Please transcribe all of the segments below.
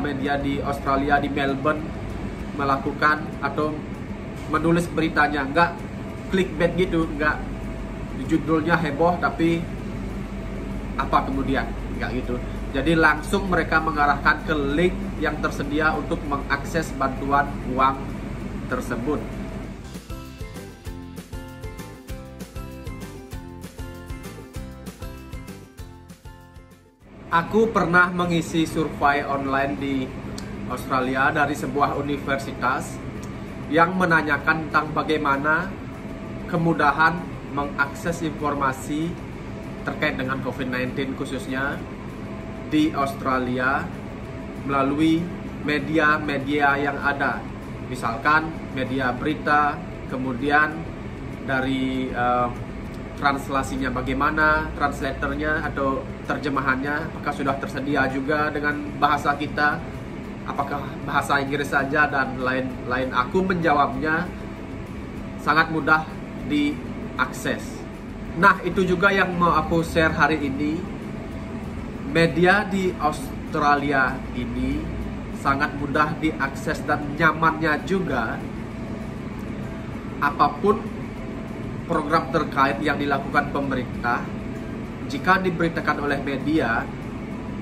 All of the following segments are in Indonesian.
media-media di Australia, di Melbourne melakukan atau menulis beritanya, nggak clickbait gitu, nggak judulnya heboh tapi apa kemudian, nggak gitu. Jadi langsung mereka mengarahkan ke link yang tersedia untuk mengakses bantuan uang tersebut. Aku pernah mengisi survei online di Australia dari sebuah universitas yang menanyakan tentang bagaimana kemudahan mengakses informasi terkait dengan COVID-19 khususnya di Australia melalui media-media yang ada. Misalkan media berita, kemudian dari translasinya bagaimana, translatornya atau terjemahannya apakah sudah tersedia juga dengan bahasa kita, apakah bahasa Inggris saja dan lain-lain. Aku menjawabnya sangat mudah diakses. Nah, itu juga yang mau aku share hari ini. Media di Australia ini sangat mudah diakses dan nyamannya juga. Apapun program terkait yang dilakukan pemerintah, jika diberitakan oleh media,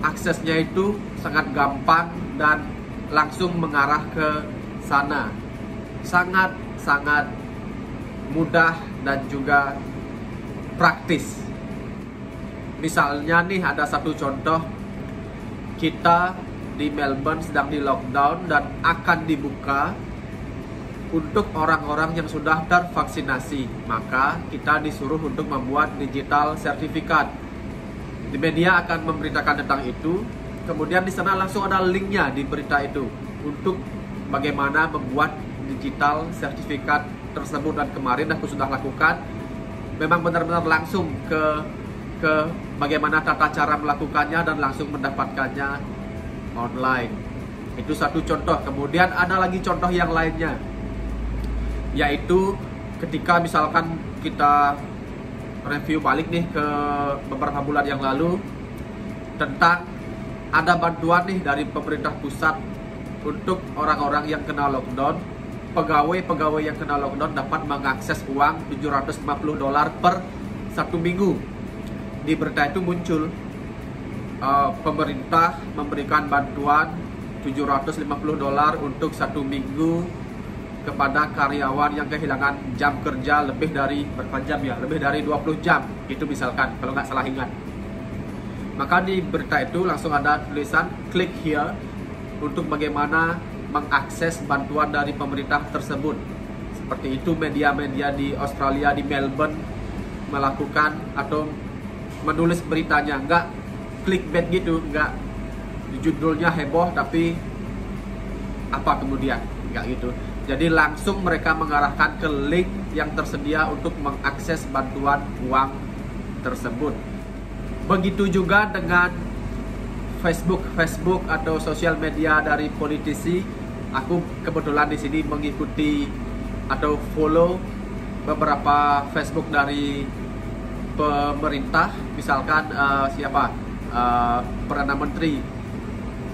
aksesnya itu sangat gampang dan langsung mengarah ke sana. Sangat mudah dan juga praktis. Misalnya nih, ada satu contoh, kita di Melbourne sedang di lockdown dan akan dibuka untuk orang-orang yang sudah tervaksinasi. Maka kita disuruh untuk membuat digital sertifikat. Di media akan memberitakan tentang itu. Kemudian di sana langsung ada linknya di berita itu untuk bagaimana membuat digital sertifikat tersebut. Dan kemarin aku sudah lakukan. Memang benar-benar langsung ke bagaimana tata cara melakukannya dan langsung mendapatkannya online. Itu satu contoh. Kemudian ada lagi contoh yang lainnya, yaitu ketika misalkan kita review balik nih ke beberapa bulan yang lalu tentang ada bantuan nih dari pemerintah pusat untuk orang-orang yang kena lockdown. Pegawai-pegawai yang kena lockdown dapat mengakses uang $750 per satu minggu. Di berita itu muncul pemerintah memberikan bantuan $750 untuk satu minggu kepada karyawan yang kehilangan jam kerja lebih dari berapa jam ya? Lebih dari 20 jam itu misalkan, kalau nggak salah ingat. Maka di berita itu langsung ada tulisan click here untuk bagaimana mengakses bantuan dari pemerintah tersebut. Seperti itu media-media di Australia, di Melbourne melakukan atau menulis beritanya, nggak clickbait gitu, nggak judulnya heboh tapi apa kemudian, nggak gitu. Jadi langsung mereka mengarahkan ke link yang tersedia untuk mengakses bantuan uang tersebut. Begitu juga dengan Facebook atau sosial media dari politisi. Aku kebetulan di sini mengikuti atau follow beberapa Facebook dari pemerintah, misalkan Perdana Menteri,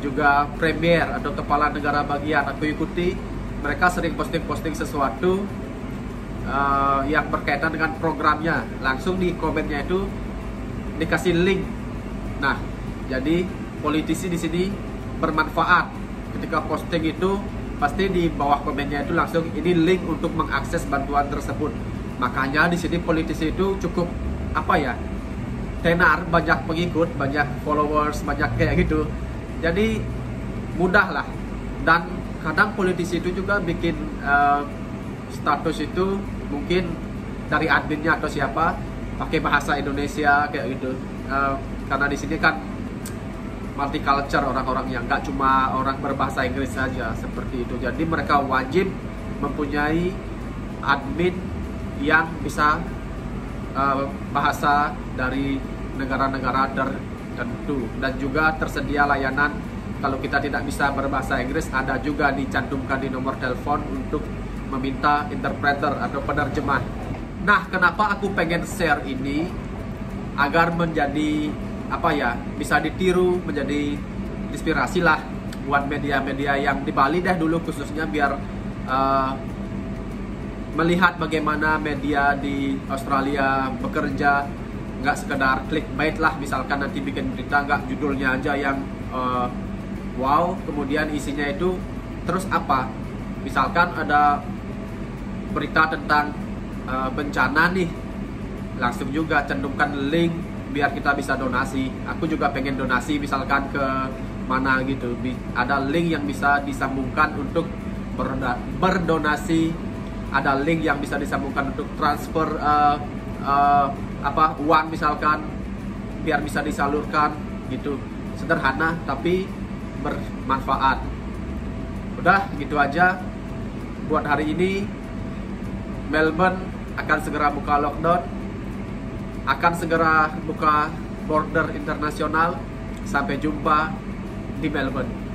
juga Premier atau Kepala Negara bagian. Aku ikuti. Mereka sering posting sesuatu yang berkaitan dengan programnya. Langsung di komennya itu dikasih link. Nah, jadi politisi di sini bermanfaat. Ketika posting itu pasti di bawah komennya itu langsung ini link untuk mengakses bantuan tersebut. Makanya di sini politisi itu cukup tenar, banyak pengikut, banyak followers, banyak kayak gitu. Jadi mudah lah. Dan kadang politisi itu juga bikin status itu mungkin dari adminnya atau siapa pakai bahasa Indonesia kayak gitu. Karena di sini kan multicultural orang-orang yang nggak cuma orang berbahasa Inggris saja seperti itu. Jadi mereka wajib mempunyai admin yang bisa bahasa dari negara-negara tertentu, dan juga tersedia layanan. Kalau kita tidak bisa berbahasa Inggris, ada juga dicantumkan di nomor telepon untuk meminta interpreter atau penerjemah. Nah, kenapa aku pengen share ini? Agar menjadi bisa ditiru, menjadi inspirasi lah buat media-media yang di Bali deh dulu khususnya, biar melihat bagaimana media di Australia bekerja, nggak sekedar clickbait lah, misalkan nanti bikin berita nggak judulnya aja yang wow, kemudian isinya itu terus apa, misalkan ada berita tentang bencana nih, langsung juga cantumkan link biar kita bisa donasi. Aku juga pengen donasi misalkan ke mana gitu, ada link yang bisa disambungkan untuk berdonasi, ada link yang bisa disambungkan untuk transfer uang misalkan, biar bisa disalurkan gitu. Sederhana tapi bermanfaat. Udah gitu aja buat hari ini. Melbourne akan segera buka lockdown, akan segera buka border internasional. Sampai jumpa di Melbourne.